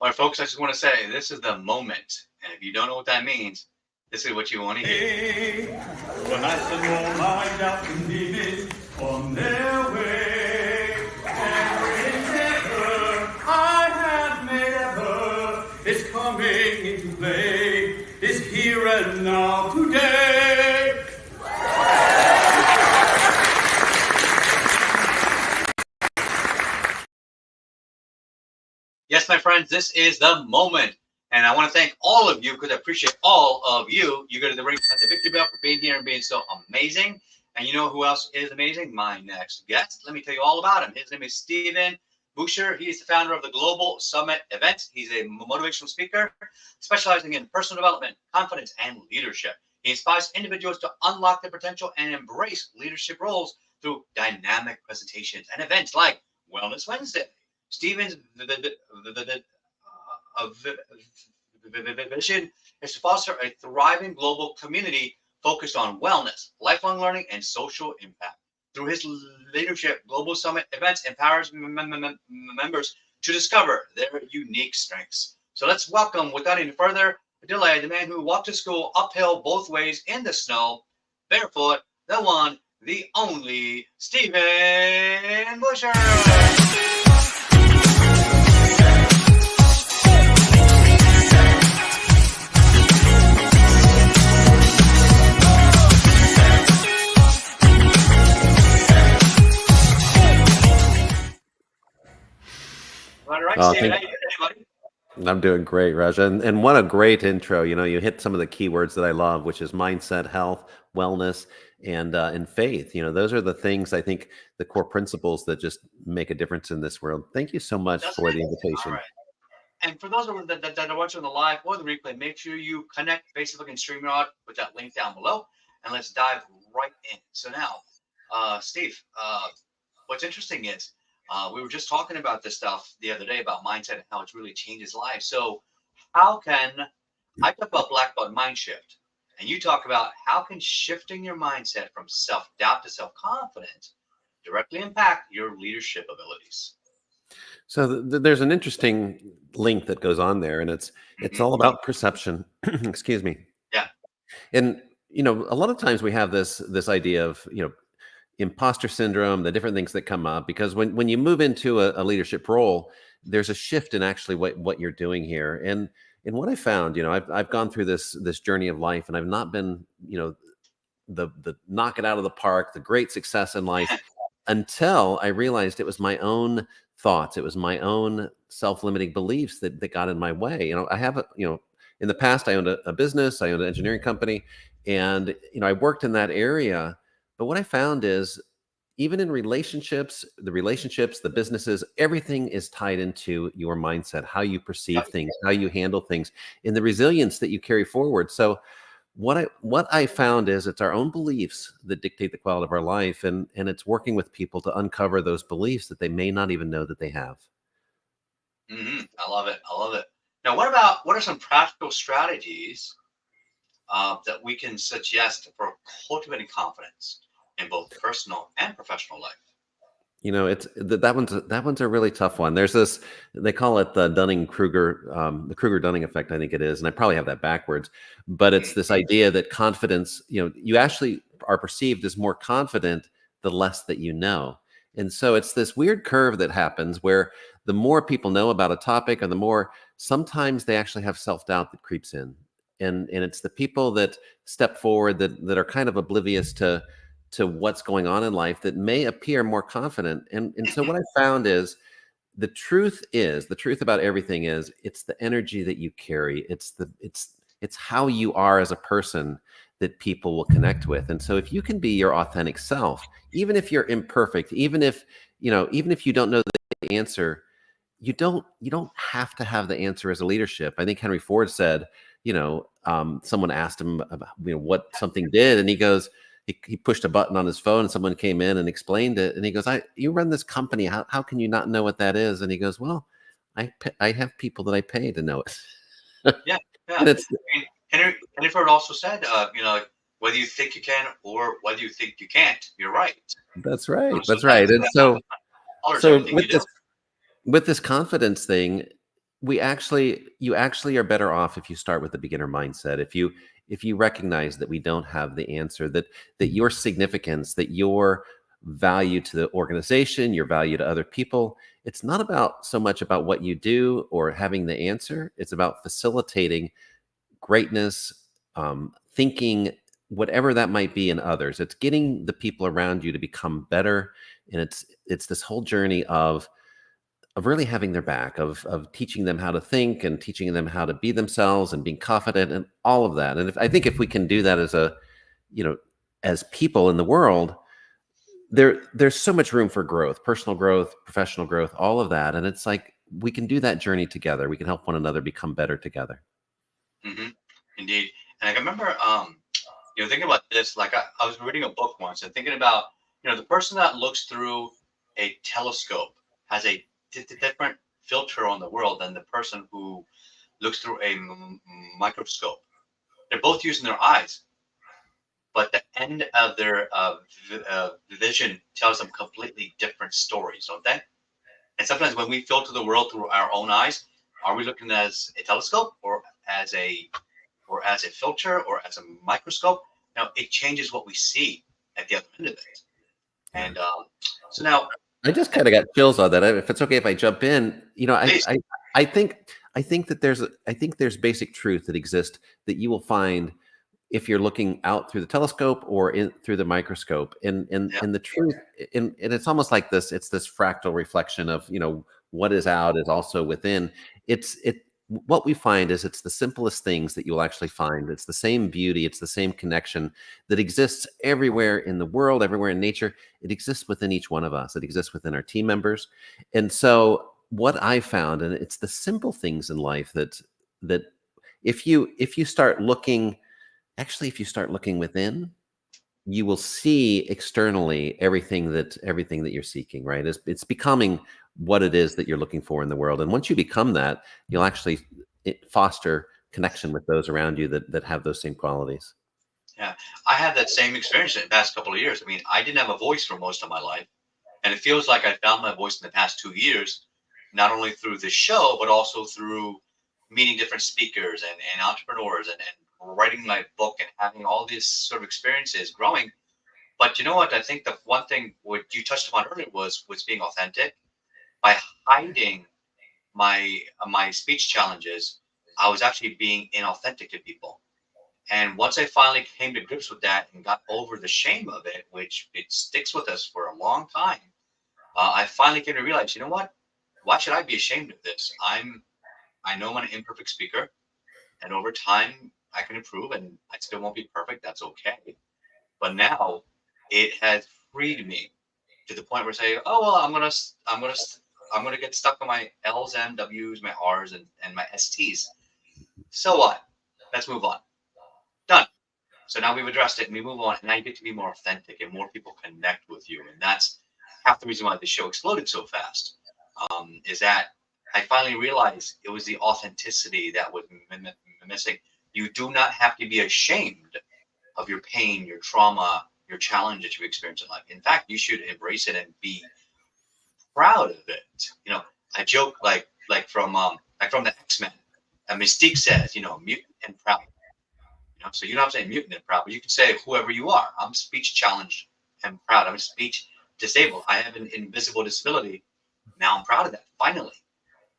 All right, folks, I just want to say this is the moment. And if you don't know what that means, this is what you want to hear. When I said no mind out and demons on their way, every endeavor I have made ever is coming into play, is here and now today. Yes, my friends, this is the moment. And I want to thank all of you because I appreciate all of you. You go to the ring at the Victory Bell for being here and being so amazing. And you know who else is amazing? My next guest. Let me tell you all about him. His name is Stephen Buescher. He's the founder of the Global Summit event. He's a motivational speaker specializing in personal development, confidence, and leadership. He inspires individuals to unlock their potential and embrace leadership roles through dynamic presentations and events like Wellness Wednesday. Stephen's vision is to foster a thriving global community focused on wellness, lifelong learning, and social impact. Through his leadership, Global Summit events empowers members to discover their unique strengths. So let's welcome, without any further delay, the man who walked to school uphill both ways in the snow, barefoot, the one, the only, Stephen Buescher. All right, Stephen, how you doing, buddy? I'm doing great, Raja. And what a great intro. You know, you hit some of the key words that I love, which is mindset, health, wellness, and faith. You know, those are the things I think the core principles that just make a difference in this world. Thank you so much for the invitation. All right. And for those of you that are watching the live or the replay, make sure you connect Facebook and StreamYard with that link down below. And let's dive right in. So now, Steve, what's interesting is we were just talking about this stuff the other day about mindset and how it's really changes lives. So how can I talk about black belt mind shift, and you talk about how can shifting your mindset from self-doubt to self-confidence directly impact your leadership abilities? So there's an interesting link that goes on there, and it's all about perception. Excuse me. Yeah. And you know, a lot of times we have this idea of, you know, imposter syndrome, the different things that come up, because when you move into a leadership role, there's a shift in actually what you're doing here. And what I found, you know, I've gone through this journey of life, and I've not been, you know, the knock it out of the park, the great success in life, until I realized it was my own thoughts, it was my own self-limiting beliefs that got in my way. You know, I have you know, in the past I owned a business, I owned an engineering company, and you know, I worked in that area. But what I found is, even in relationships, the businesses, everything is tied into your mindset, how you perceive things, how you handle things, and the resilience that you carry forward. So what I found is it's our own beliefs that dictate the quality of our life, and it's working with people to uncover those beliefs that they may not even know that they have. I love it. I love it. Now, what are some practical strategies that we can suggest for cultivating confidence in both personal and professional life? You know, it's that one's a really tough one. There's this, they call it the Dunning-Kruger, the Kruger-Dunning effect, I think it is, and I probably have that backwards. But it's this idea that confidence, you know, you actually are perceived as more confident the less that you know. And so it's this weird curve that happens where the more people know about a topic, and the more sometimes they actually have self-doubt that creeps in. And it's the people that step forward that are kind of oblivious to what's going on in life that may appear more confident. And so what I found is the truth about everything is it's the energy that you carry. It's how you are as a person that people will connect with. And so if you can be your authentic self, even if you're imperfect, even if you don't know the answer, you don't have to have the answer as a leadership. I think Henry Ford said, you know, someone asked him about, you know, what something did, and he goes, he pushed a button on his phone, and someone came in and explained it, and he goes, you run this company, how can you not know what that is? And he goes, well, I have people that I pay to know it. Yeah. And it's, I mean, Henry Ford also said, you know, whether you think you can or whether you think you can't, you're right. That's right. That's right. And so with with this confidence thing, you actually are better off if you start with the beginner mindset. If you recognize that we don't have the answer, that your significance, that your value to the organization, your value to other people, it's not about so much about what you do or having the answer. It's about facilitating greatness, thinking, whatever that might be in others. It's getting the people around you to become better, and it's this whole journey of really having their back, of teaching them how to think and teaching them how to be themselves and being confident and all of that. And I think if we can do that you know, as people in the world, there's so much room for growth, personal growth, professional growth, all of that. And it's like we can do that journey together. We can help one another become better together. Hmm. Indeed. And I remember, thinking about this, like I was reading a book once and thinking about, the person that looks through a telescope has a different filter on the world than the person who looks through a microscope. They're both using their eyes, but the end of their vision tells them completely different stories, don't they? And sometimes when we filter the world through our own eyes, are we looking as a telescope or as a filter or as a microscope? Now it changes what we see at the other end of it. And so now, I just kind of got chills on that. If it's okay if I jump in, please. I think that there's basic truth that exists that you will find if you're looking out through the telescope or through the microscope. Yeah. And the truth, and it's almost like this. It's this fractal reflection of what is out is also within. What we find is it's the simplest things that you'll actually find. It's the same beauty, it's the same connection that exists everywhere in the world, everywhere in nature. It exists within each one of us. It exists within our team members. And so what I found, and it's the simple things in life that if you start looking, actually, if you start looking within, you will see externally everything that you're seeking, right? It's becoming what it is that you're looking for in the world. And once you become that, you'll actually foster connection with those around you that have those same qualities. Yeah, I had that same experience in the past couple of years. I mean, I didn't have a voice for most of my life, and it feels like I found my voice in the past 2 years, not only through the show, but also through meeting different speakers and entrepreneurs and writing my book and having all these sort of experiences growing. But you know what? I think the one thing what you touched upon earlier was being authentic. By hiding my speech challenges, I was actually being inauthentic to people. And once I finally came to grips with that and got over the shame of it, which it sticks with us for a long time, I finally came to realize, you know what? Why should I be ashamed of this? I know I'm an imperfect speaker, and over time I can improve, and I still won't be perfect. That's okay. But now it has freed me to the point where I say, oh well, I'm gonna get stuck on my L's and W's, my R's and my ST's. So what? Let's move on. Done. So now we've addressed it and we move on, and now you get to be more authentic and more people connect with you. And that's half the reason why the show exploded so fast. Is that I finally realized it was the authenticity that was missing. You do not have to be ashamed of your pain, your trauma, your challenge that you experience in life. In fact, you should embrace it and be proud of it. I joke from the X-Men. Mystique says, mutant and proud. So you don't have to say mutant and proud, but you can say whoever you are. I'm speech challenged and proud. I'm speech disabled. I have an invisible disability. Now I'm proud of that, finally.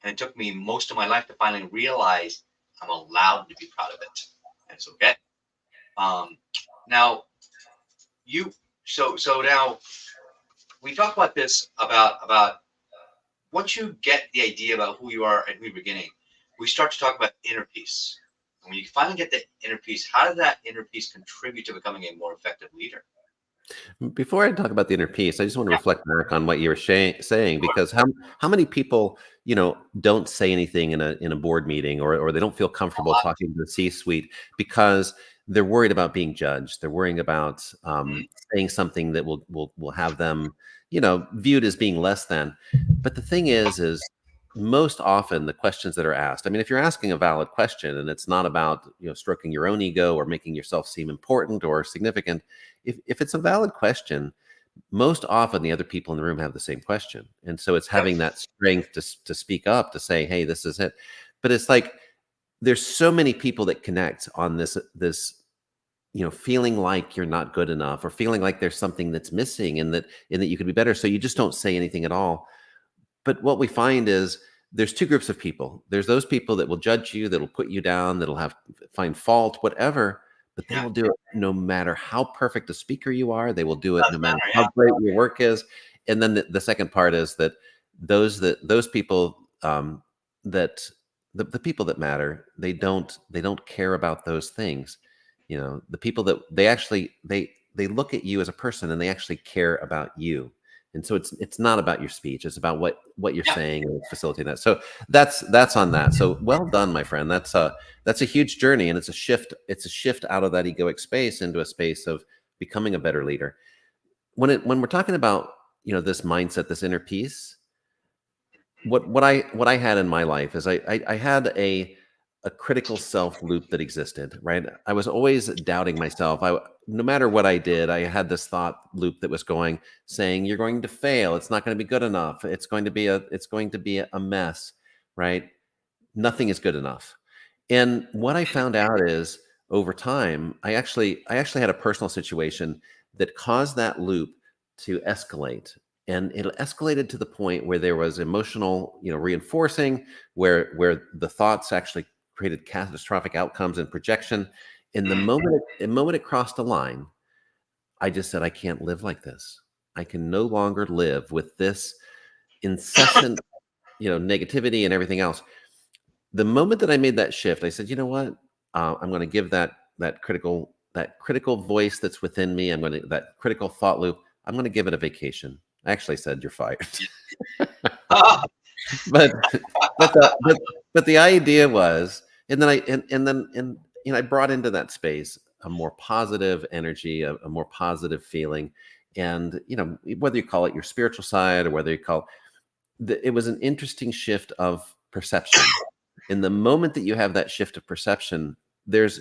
And it took me most of my life to finally realize I'm allowed to be proud of it. And it's okay. Now now we talked about this about once you get the idea about who you are at the beginning, we start to talk about inner peace. And when you finally get the inner peace, how does that inner peace contribute to becoming a more effective leader? Before I talk about the inner peace, I just want to Yeah, reflect back on what you were saying, sure. because how many people don't say anything in a board meeting, or they don't feel comfortable talking to the C-suite because they're worried about being judged. They're worrying about Mhm. saying something that will have them viewed as being less than. But the thing is most often the questions that are asked, I mean, if you're asking a valid question and it's not about stroking your own ego or making yourself seem important or significant, if it's a valid question, most often the other people in the room have the same question. And so it's having that strength to speak up, to say, hey, this is it. But it's like there's so many people that connect on this feeling like you're not good enough, or feeling like there's something that's missing, and that you could be better. So you just don't say anything at all. But what we find is there's two groups of people. There's those people that will judge you, that'll put you down, that'll find fault, whatever, but they will do it no matter how perfect a speaker you are. They will do it no matter how great your work is. And then the second part is that those people that the people that matter, they don't care about those things. The people that they look at you as a person, and they actually care about you. And so it's not about your speech. It's about what you're saying and facilitating that. So that's on that. So well done, my friend. That's a huge journey, and it's a shift. It's a shift out of that egoic space into a space of becoming a better leader. When we're talking about this mindset, this inner peace, what I had in my life is I had a critical self loop that existed, right? I was always doubting myself. No matter what I did, I had this thought loop that was going, saying, you're going to fail. It's not going to be good enough. It's going to be a mess, right? Nothing is good enough. And what I found out is, over time, I actually had a personal situation that caused that loop to escalate. And it escalated to the point where there was emotional, reinforcing, where the thoughts actually created catastrophic outcomes and projection. And the moment it crossed a line, I just said, I can't live like this. I can no longer live with this incessant, negativity and everything else. The moment that I made that shift, I said, you know what? I'm going to give that critical voice that's within me. That critical thought loop. I'm going to give it a vacation. I actually said, you're fired. but the idea was, and then I brought into that space a more positive energy, a more positive feeling. And, whether you call it your spiritual side, or whether you call it was an interesting shift of perception. In the moment that you have that shift of perception, there's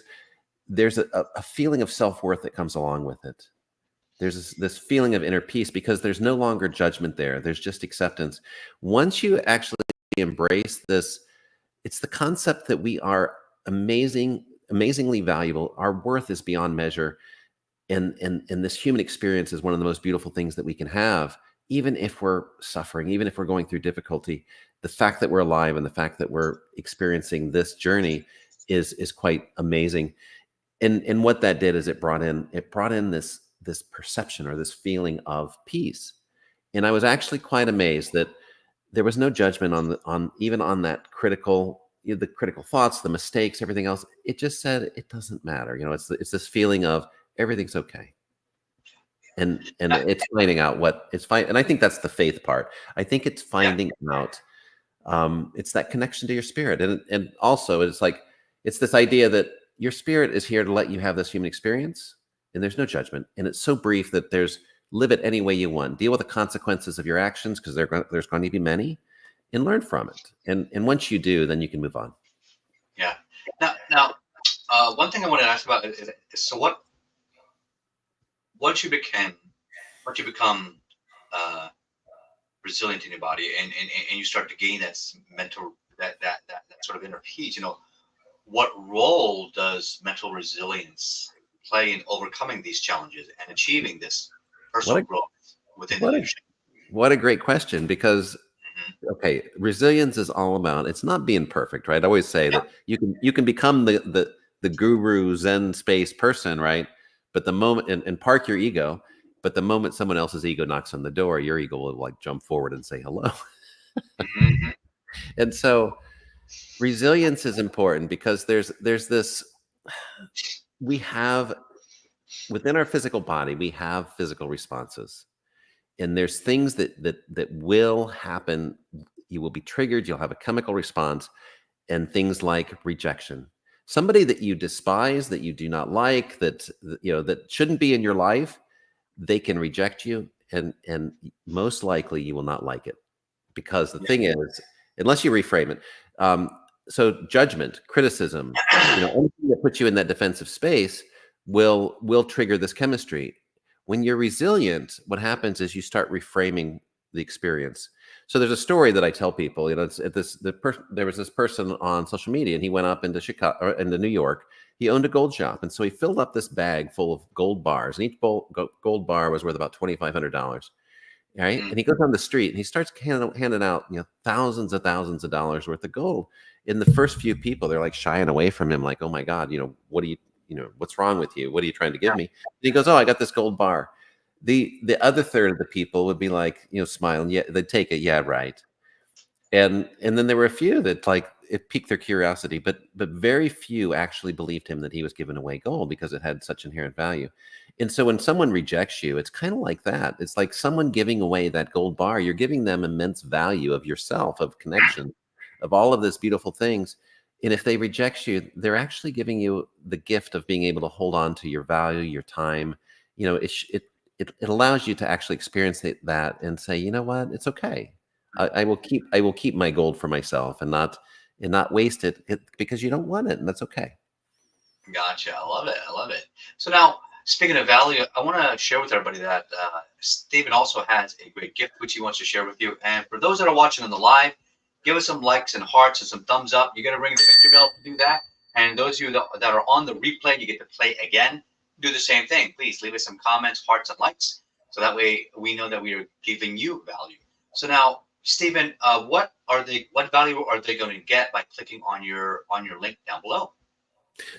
a feeling of self-worth that comes along with it. There's this feeling of inner peace, because there's no longer judgment there. There's just acceptance. Once you actually embrace this, it's the concept that we are amazingly valuable. Our worth is beyond measure. And this human experience is one of the most beautiful things that we can have, even if we're suffering, even if we're going through difficulty. The fact that we're alive and the fact that we're experiencing this journey is quite amazing. And what that did is it brought in this perception, or this feeling of peace. And I was actually quite amazed that there was no judgment on that critical, the critical thoughts, the mistakes, everything else. It just said, it doesn't matter. It's this feeling of everything's okay. And it's finding out what it's fine. And I think that's the faith part. I think it's finding out, it's that connection to your spirit. And also it's this idea that your spirit is here to let you have this human experience, and there's no judgment. And it's so brief that live it any way you want. Deal with the consequences of your actions, because there's going to be many, and learn from it. And once you do, then you can move on. Yeah. Now, one thing I want to ask about is so what? Once you become resilient in your body, and you start to gain that mental that sort of inner peace, what role does mental resilience play in overcoming these challenges and achieving this personal growth within the leadership? What a great question, because okay, resilience is all about, it's not being perfect, right? I always say that you can become the guru Zen space person, right? But the moment, and park your ego, but the moment someone else's ego knocks on the door, your ego will jump forward and say hello. And so resilience is important, because there's this, we have within our physical body, we have physical responses, and there's things that will happen. You will be triggered. You'll have a chemical response, and things like rejection. Somebody that you despise, that you do not like, that shouldn't be in your life, they can reject you, and most likely you will not like it, because the thing is, unless you reframe it. So judgment, criticism, anything that puts you in that defensive space will trigger this chemistry. When you're resilient, what happens is you start reframing the experience. So there's a story that I tell people. It's at there was this person on social media, and he went up into Chicago or into New York. He owned a gold shop, and so he filled up this bag full of gold bars, and each gold bar was worth about $2,500. Right, Mm. and he goes on the street and he starts handing out, thousands of dollars worth of gold. In the first few people, they're like shying away from him, like, "Oh my God, what do what's wrong with you? What are you trying to give me?" And he goes, "Oh, I got this gold bar." The other third of the people would be like, smiling. Yeah, they'd take it. Yeah, right. And then there were a few that, like, it piqued their curiosity, but very few actually believed him that he was giving away gold because it had such inherent value. And so when someone rejects you, it's kind of like that. It's like someone giving away that gold bar. You're giving them immense value of yourself, of connection, of all of this beautiful things. And if they reject you, they're actually giving you the gift of being able to hold on to your value, your time. It allows you to actually experience that and say, you know what, it's okay. I will keep my gold for myself and not waste it because you don't want it, and that's okay. Gotcha. I love it. I love it. So now, speaking of value, I want to share with everybody that Stephen also has a great gift which he wants to share with you. And for those that are watching on the live, give us some likes and hearts and some thumbs up. You got to ring the victory bell to do that. And those of you that are on the replay, you get to play again. Do the same thing. Please leave us some comments, hearts, and likes, so that way we know that we are giving you value. So now, Stephen, what value are they going to get by clicking on your link down below?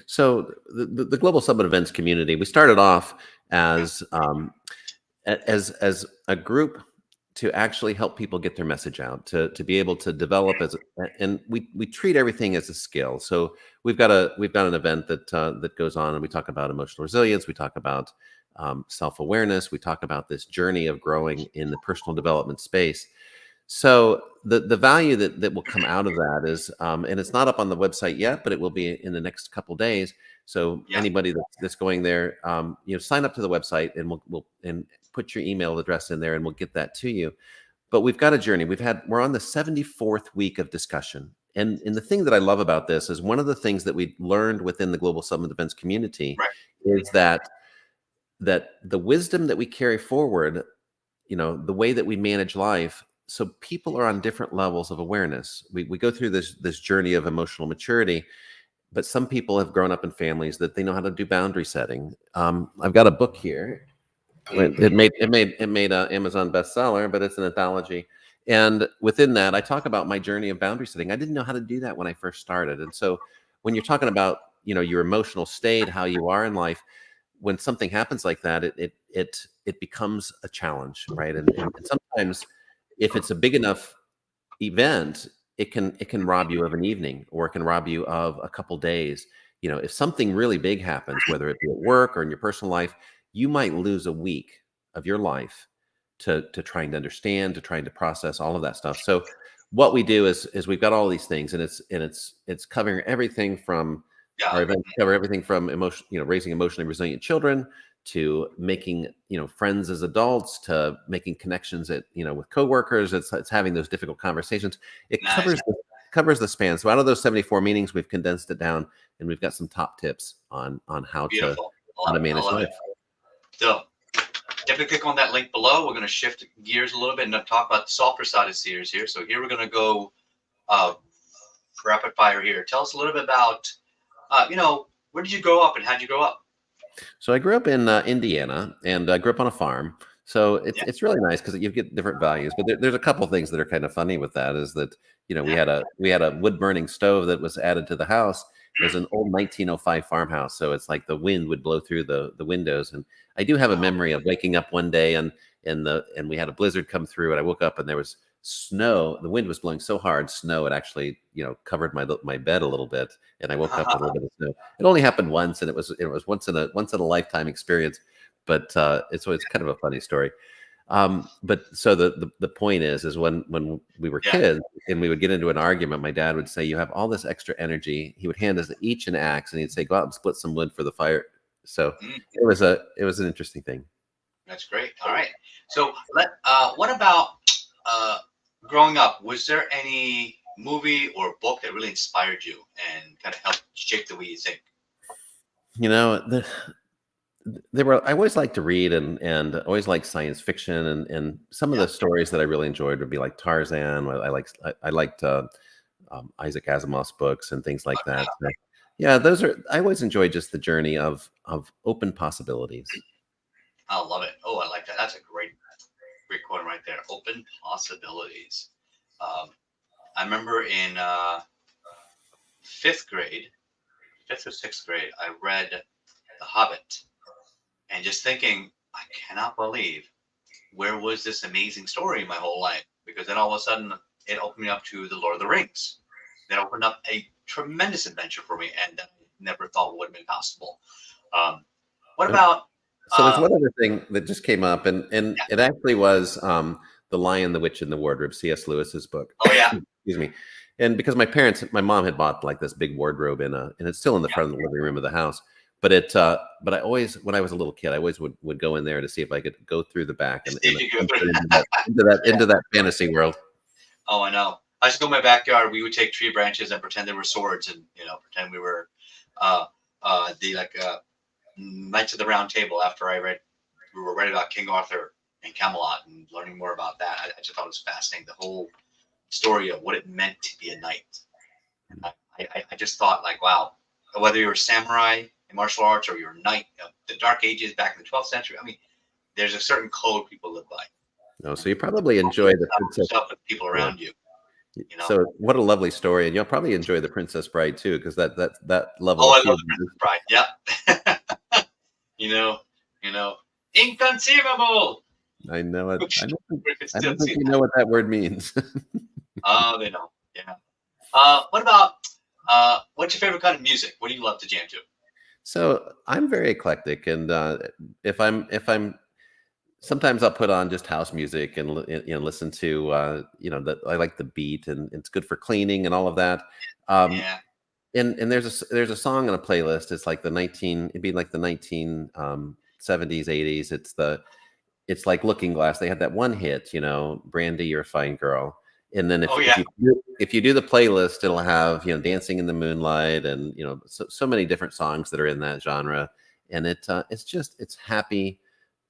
So the Global Summit Events community, we started off as as a group to actually help people get their message out, to be able to develop and we treat everything as a skill. So we've got an event that goes on, and we talk about emotional resilience, we talk about self-awareness, we talk about this journey of growing in the personal development space. So the value that will come out of that is, and it's not up on the website yet, but it will be in the next couple days. So Yeah. anybody that's going there, sign up to the website, and we'll put your email address in there, and we'll get that to you. But we've got a journey. We're on the 74th week of discussion. And the thing that I love about this is, one of the things that we learned within the Global Summit Events community Right. is that the wisdom that we carry forward, the way that we manage life. So people are on different levels of awareness. We go through this journey of emotional maturity, but some people have grown up in families that they know how to do boundary setting. I've got a book here. It made an Amazon bestseller, but it's an anthology. And within that, I talk about my journey of boundary setting. I didn't know how to do that when I first started. And so when you're talking about, your emotional state, how you are in life, when something happens like that, it becomes a challenge, right? And sometimes, if it's a big enough event, it can rob you of an evening, or it can rob you of a couple days. If something really big happens, whether it be at work or in your personal life, you might lose a week of your life to trying to understand, to trying to process all of that stuff. So what we do is we've got all these things, and it's covering everything from our events, cover everything from raising emotionally resilient children, to making friends as adults, to making connections with coworkers. It's having those difficult conversations. It Nice. covers the span. So out of those 74 meetings, we've condensed it down, and we've got some top tips on how Beautiful. to manage life. So definitely click on that link below. We're going to shift gears a little bit and talk about the softer side of series here. So here we're going to go rapid fire here. Tell us a little bit about where did you grow up and how'd you grow up? So I grew up in Indiana, and I grew up on a farm. So it's really nice because you get different values. But there's a couple of things that are kind of funny with that. Is that we had a wood burning stove that was added to the house. It was an old 1905 farmhouse, so it's like the wind would blow through the windows. And I do have a memory of waking up one day, and we had a blizzard come through, and I woke up and there was snow. The wind was blowing so hard, snow had actually covered my bed a little bit, and I woke up with a little bit of snow. It only happened once, and it was once in a lifetime experience, but it's kind of a funny story. But so the point is when we were kids and we would get into an argument, my dad would say, "You have all this extra energy." He would hand us each an axe, and he'd say, "Go out and split some wood for the fire." So it was an interesting thing. That's great. All right. So what about growing up? Was there any movie or book that really inspired you and kind of helped shape the way you think? I always like to read and always like science fiction and some of Yeah. the stories that I really enjoyed would be like Tarzan. I liked Isaac Asimov's books and things like that. So, yeah, those are. I always enjoy just the journey of open possibilities. I love it. Oh, I like that. That's a great quote right there. Open possibilities. Um, I remember in fifth grade, fifth or sixth grade, I read The Hobbit, and just thinking, I cannot believe where was this amazing story my whole life? Because then all of a sudden it opened me up to the Lord of the Rings. That opened up a tremendous adventure for me, and that I never thought would have been possible. Um, what Um, about? So there's one other thing that just came up, and it actually was The Lion, the Witch, and the Wardrobe, C.S. Lewis's book. Oh yeah, Excuse me. And because my mom had bought like this big wardrobe and it's still in the front of the living room of the house. But I always, when I was a little kid, I always would go in there to see if I could go through the back and Did you go through? into that fantasy world. Oh, I know. I used to go in my backyard. We would take tree branches and pretend they were swords, and pretend we were uh, the Knights of the Round Table. After we were read about King Arthur and Camelot, and learning more about that. I just thought it was fascinating. The whole story of what it meant to be a knight. I just thought, like, wow, whether you're a samurai in martial arts or you're a knight of the Dark Ages back in the 12th century, I mean, there's a certain code people live by. No, so you probably enjoy the Princess. Yourself with people around you. So what a lovely story, and you'll probably enjoy the Princess Bride too, because that level. Oh, of I love the Princess Bride. Yeah. Inconceivable. I know it. I don't think you know what that word means. Oh, they know. Yeah. What about what's your favorite kind of music? What do you love to jam to? So I'm very eclectic, and if I'm sometimes I'll put on just house music and listen to that I like the beat and it's good for cleaning and all of that. Yeah. And there's a song on a playlist. It's like it'd be like the 1970s, 80s. It's like Looking Glass. They had that one hit, Brandy, You're a Fine Girl. And then if you do the playlist, it'll have, Dancing in the Moonlight and, so many different songs that are in that genre. And it's happy,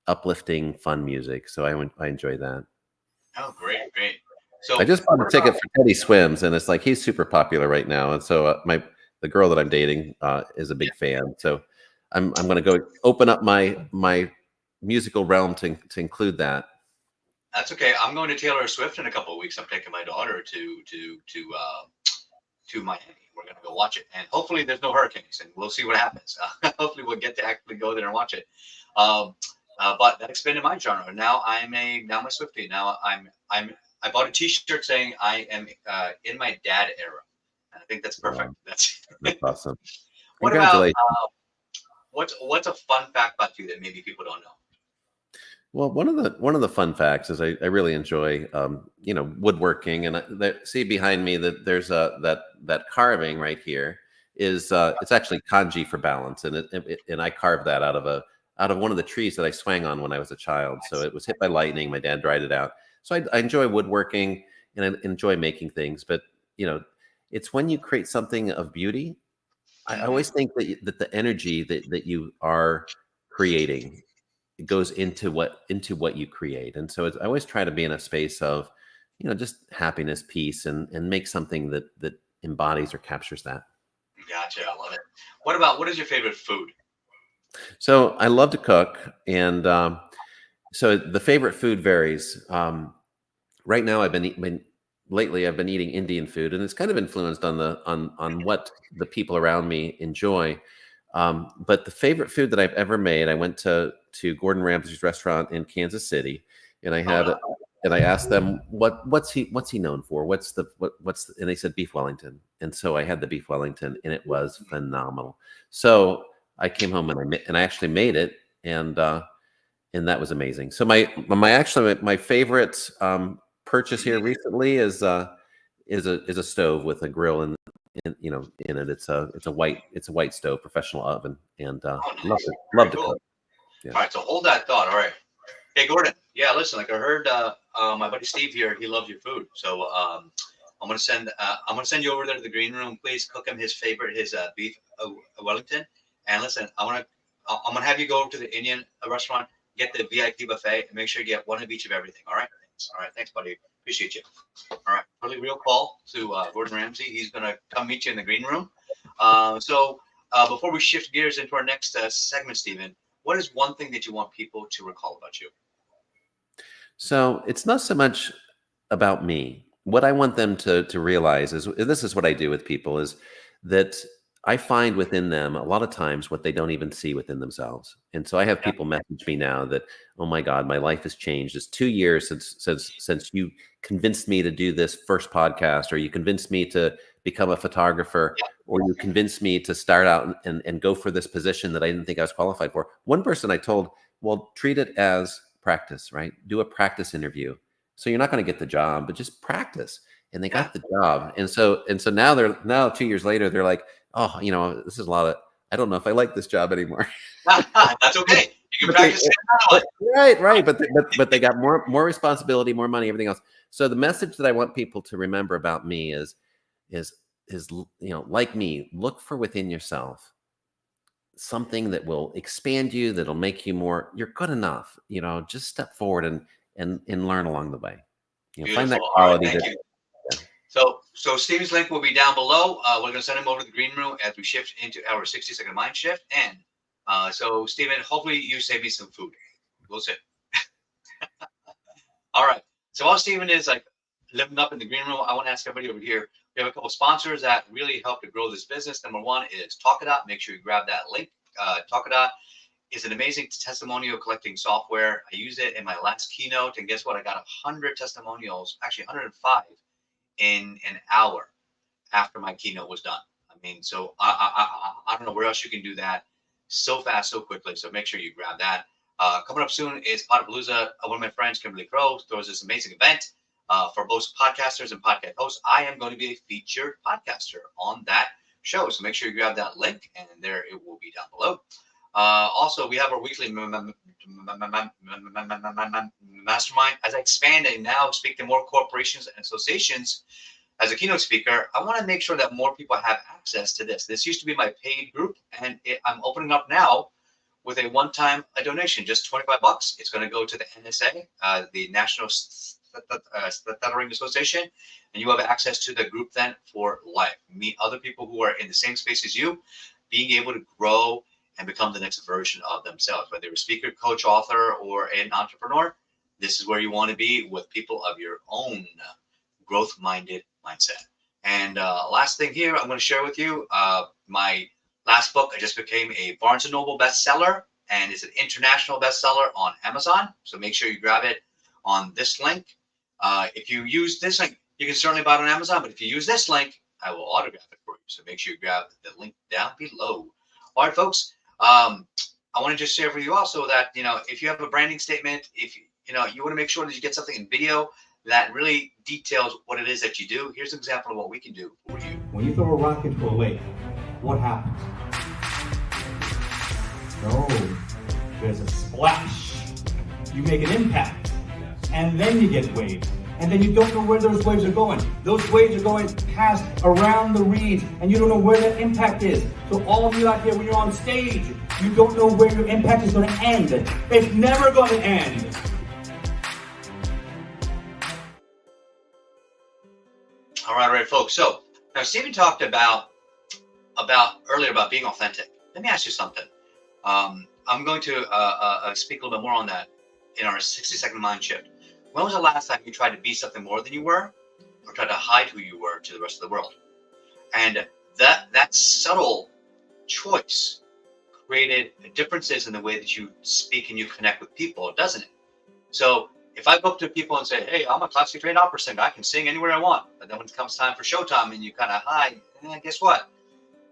uplifting, fun music. So I enjoy that. Oh, great. So I just bought a ticket for Teddy Swims, and it's like he's super popular right now. And so the girl that I'm dating is a big fan. So I'm going to go open up my musical realm to include that. that's okay. I'm going to Taylor Swift in a couple of weeks. I'm taking my daughter to Miami. We're going to go watch it, and hopefully there's no hurricanes, and we'll see what happens. Hopefully we'll get to actually go there and watch it. But that expanded my genre. Now I'm a Swiftie. Now I bought a T-shirt saying I am in my dad era, and I think that's perfect. Wow. That's Awesome. What about Congratulations. what's a fun fact about you that maybe people don't know? Well, one of the fun facts is I really enjoy woodworking, and see behind me that there's that carving right here is it's actually kanji for balance, and I carved that out of one of the trees that I swang on when I was a child. So it was hit by lightning. My dad dried it out. So I enjoy woodworking and I enjoy making things, but it's when you create something of beauty. I always think that the energy that you are creating, it goes into what you create. And so I always try to be in a space of, just happiness, peace, and make something that embodies or captures that. Gotcha. I love it. What is your favorite food? So I love to cook, and so the favorite food varies. Right now, lately I've been eating Indian food, and it's kind of influenced on what the people around me enjoy. But the favorite food that I've ever made, I went to Gordon Ramsay's restaurant in Kansas City, and I asked them what's he known for? And they said beef Wellington, and so I had the beef Wellington, and it was phenomenal. So I came home and I actually made it, and that was amazing. So my favorite purchase here recently is a stove with a grill in it. It's a white stove, professional oven, and love to cook. Yeah. All right, so hold that thought. All right. Hey, Gordon. Yeah, listen. Like I heard, my buddy Steve here. He loves your food. So I'm gonna send you over there to the green room. Please cook him his favorite, his beef Wellington. And listen, I want to I'm gonna have you go to the Indian restaurant, get the VIP buffet, and make sure you get one of each of everything. All right. All right. Thanks, buddy. Appreciate you. All right. Really real call to Gordon Ramsay. He's gonna come meet you in the green room. Before we shift gears into our next segment, Stephen, what is one thing that you want people to recall about you? So it's not so much about me. What I want them to realize is, and this is what I do with people, is that I find within them a lot of times what they don't even see within themselves. And so I have people message me now that, oh my God, my life has changed. It's 2 years since you convinced me to do this first podcast, or you convinced me to become a photographer, or you convinced me to start out and go for this position that I didn't think I was qualified for. One person I told, well, treat it as practice, right? Do a practice interview. So you're not going to get the job, but just practice. And they got the job. And so now 2 years later, they're like, oh, this is a lot of, I don't know if I like this job anymore. That's okay. You can practice it. Right. But they got more responsibility, more money, everything else. So the message that I want people to remember about me is like me, look for within yourself something that will expand you, that'll make you more, you're good enough, just step forward and learn along the way. Find that quality. Thank you. So Steven's link will be down below. We're going to send him over to the green room as we shift into our 60-second mind shift. And so Steven, hopefully you save me some food. We'll see. All right. So while Steven is like living up in the green room, I want to ask everybody over here. We have a couple sponsors that really help to grow this business. Number one is Talkadot. Make sure you grab that link. Talkadot is an amazing testimonial collecting software. I used it in my last keynote, and guess what? I got 100 testimonials, actually 105 in an hour after my keynote was done. I mean, so I don't know where else you can do that so fast, so quickly. So make sure you grab that. Coming up soon is Potapalooza. One of my friends, Kimberly Crow, throws this amazing event for both podcasters and podcast hosts. I am going to be a featured podcaster on that show. So make sure you grab that link, and there it will be down below. Also, we have our weekly mastermind. As I expand and now speak to more corporations and associations as a keynote speaker, I want to make sure that more people have access to this. This used to be my paid group, and I'm opening up now with a one-time donation, just $25. It's going to go to the NSA, the National Stuttering Association, and you have access to the group then for life. Meet other people who are in the same space as you, being able to grow and become the next version of themselves. Whether you're a speaker, coach, author, or an entrepreneur, this is where you want to be with people of your own growth-minded mindset. And last thing here, I'm going to share with you my last book. I just became a Barnes & Noble bestseller, and it's an international bestseller on Amazon. So make sure you grab it on this link. If you use this link, you can certainly buy it on Amazon, but if you use this link, I will autograph it for you. So make sure you grab the link down below. All right, folks. I want to just share with you also that, if you have a branding statement, if you want to make sure that you get something in video that really details what it is that you do. Here's an example of what we can do for you. When you throw a rock into a lake, what happens? No, there's a splash. You make an impact, and then you get waves. And then you don't know where those waves are going. Those waves are going past around the reeds, and you don't know where that impact is. So all of you out there, when you're on stage, you don't know where your impact is going to end. It's never going to end. All right, folks. So now Stephen talked about earlier about being authentic. Let me ask you something. I'm going to speak a little bit more on that in our 60-second mind shift. When was the last time you tried to be something more than you were, or tried to hide who you were to the rest of the world? And that subtle choice created differences in the way that you speak and you connect with people, doesn't it? So if I go up to people and say, hey, I'm a classically trained opera singer, I can sing anywhere I want, but then when it comes time for showtime and you kind of hide, guess what?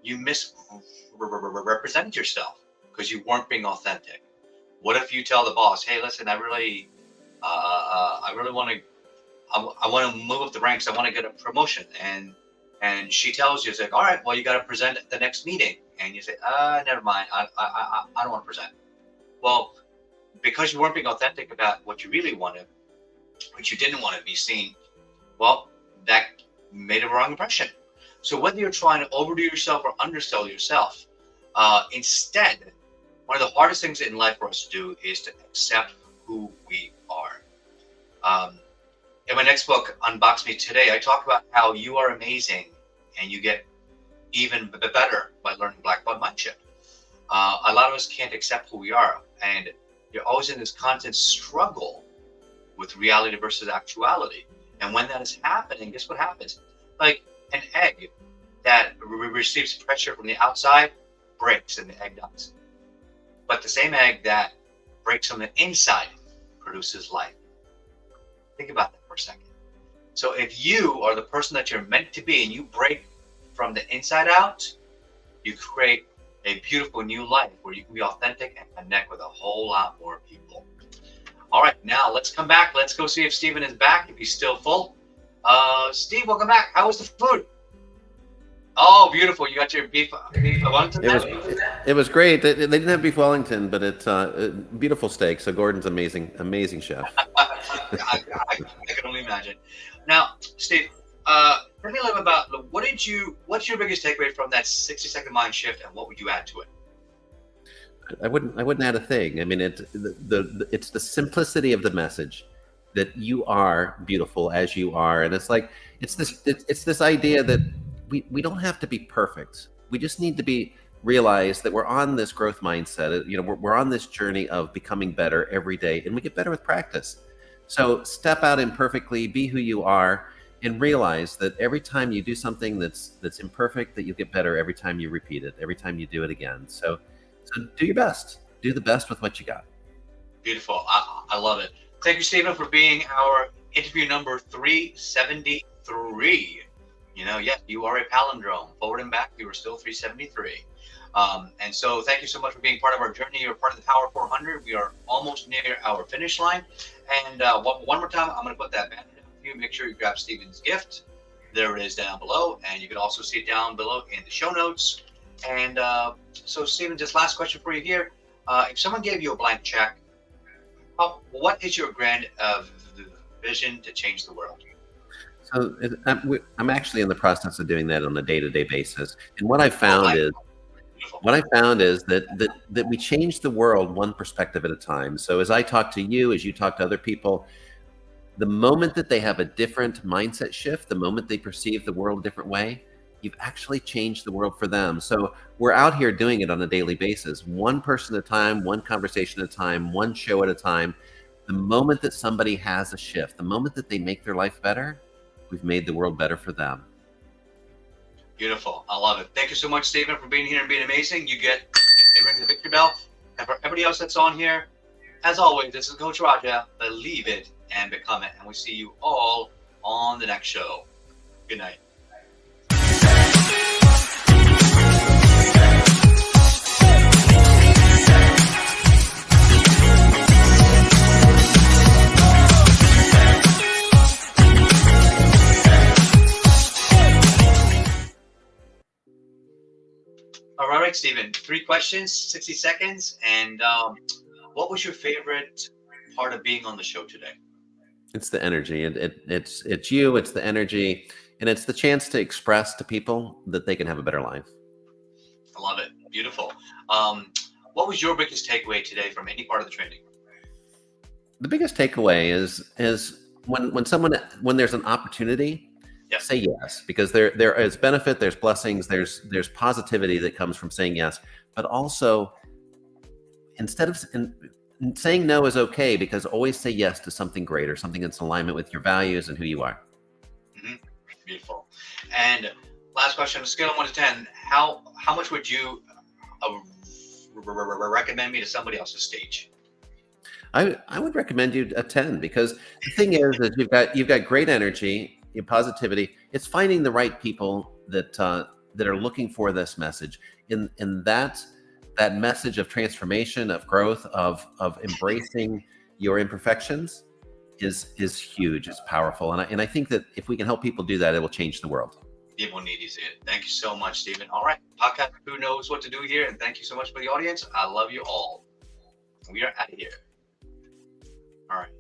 You misrepresented yourself because you weren't being authentic. What if you tell the boss, hey, listen, I really want to move up the ranks. I want to get a promotion. And she tells you, it's like, all right, well, you got to present at the next meeting. And you say, never mind. I don't want to present. Well, because you weren't being authentic about what you really wanted, what you didn't want to be seen, well, that made a wrong impression. So whether you're trying to overdo yourself or undersell yourself, instead, one of the hardest things in life for us to do is to accept who we are. In my next book, Unbox Me Today, I talk about how you are amazing and you get even better by learning black belt mindset. A lot of us can't accept who we are, and you're always in this constant struggle with reality versus actuality. And when that is happening, guess what happens? Like an egg that receives pressure from the outside breaks and the egg dies. But the same egg that breaks from the inside produces life. Think about that for a second. So if you are the person that you're meant to be and you break from the inside out, you create a beautiful new life where you can be authentic and connect with a whole lot more people. All right, now let's come back. Let's go see if Stephen is back, if he's still full. Steve, welcome back. How was the food? Oh, beautiful. You got your beef Wellington? It was great. They didn't have beef Wellington, but it's beautiful steak. So Gordon's amazing chef. I can only imagine. Now, Steve, tell me a little bit about what's your biggest takeaway from that 60-second mind shift, and what would you add to it? I wouldn't add a thing. I mean, it's the simplicity of the message that you are beautiful as you are, and it's this idea that we don't have to be perfect. We just need to realize that we're on this growth mindset. You know, we're on this journey of becoming better every day, and we get better with practice. So step out imperfectly, be who you are, and realize that every time you do something that's imperfect, that you get better every time you repeat it, every time you do it again. So do your best. Do the best with what you got. Beautiful. I love it. Thank you, Stephen, for being our interview number 373. You know, yes, you are a palindrome. Forward and back, you are still 373. And so thank you so much for being part of our journey. You're part of the Power 400. We are almost near our finish line. And one more time, I'm going to put that banner down for you. Make sure you grab Stephen's gift. There it is down below. And you can also see it down below in the show notes. And so, Stephen, just last question for you here. If someone gave you a blank check, what is your grand vision to change the world? So I'm actually in the process of doing that on a day-to-day basis. And what I found is that we change the world one perspective at a time. So as I talk to you, as you talk to other people, the moment that they have a different mindset shift, the moment they perceive the world a different way, you've actually changed the world for them. So we're out here doing it on a daily basis, one person at a time, one conversation at a time, one show at a time. The moment that somebody has a shift, the moment that they make their life better, we've made the world better for them. Beautiful. I love it. Thank you so much, Stephen, for being here and being amazing. You get a ring the victory bell. And for everybody else that's on here, as always, this is Coach Raja. Believe it and become it. And we see you all on the next show. Good night. All right, Stephen, 3 questions, 60 seconds. And what was your favorite part of being on the show today? It's the energy. It's you, it's the energy, and it's the chance to express to people that they can have a better life. I love it. Beautiful. What was your biggest takeaway today from any part of the training? The biggest takeaway is when there's an opportunity, say yes, because there is benefit, there's blessings, there's positivity that comes from saying yes, but also instead of saying no is okay, because always say yes to something greater, something that's in alignment with your values and who you are. Mm-hmm. Beautiful. And last question, on a scale of 1 to 10, how much would you recommend me to somebody else's stage? I would recommend you a 10, because the thing is that you've got great energy, your positivity. It's finding the right people that are looking for this message, in that message of transformation, of growth, of embracing your imperfections is huge. It's powerful, and I think that if we can help people do that, it will change the world. People need to see it. Thank you so much, Stephen. All right, podcast who knows what to do here, and thank you so much for the audience. I love you all. We are out of here. All right.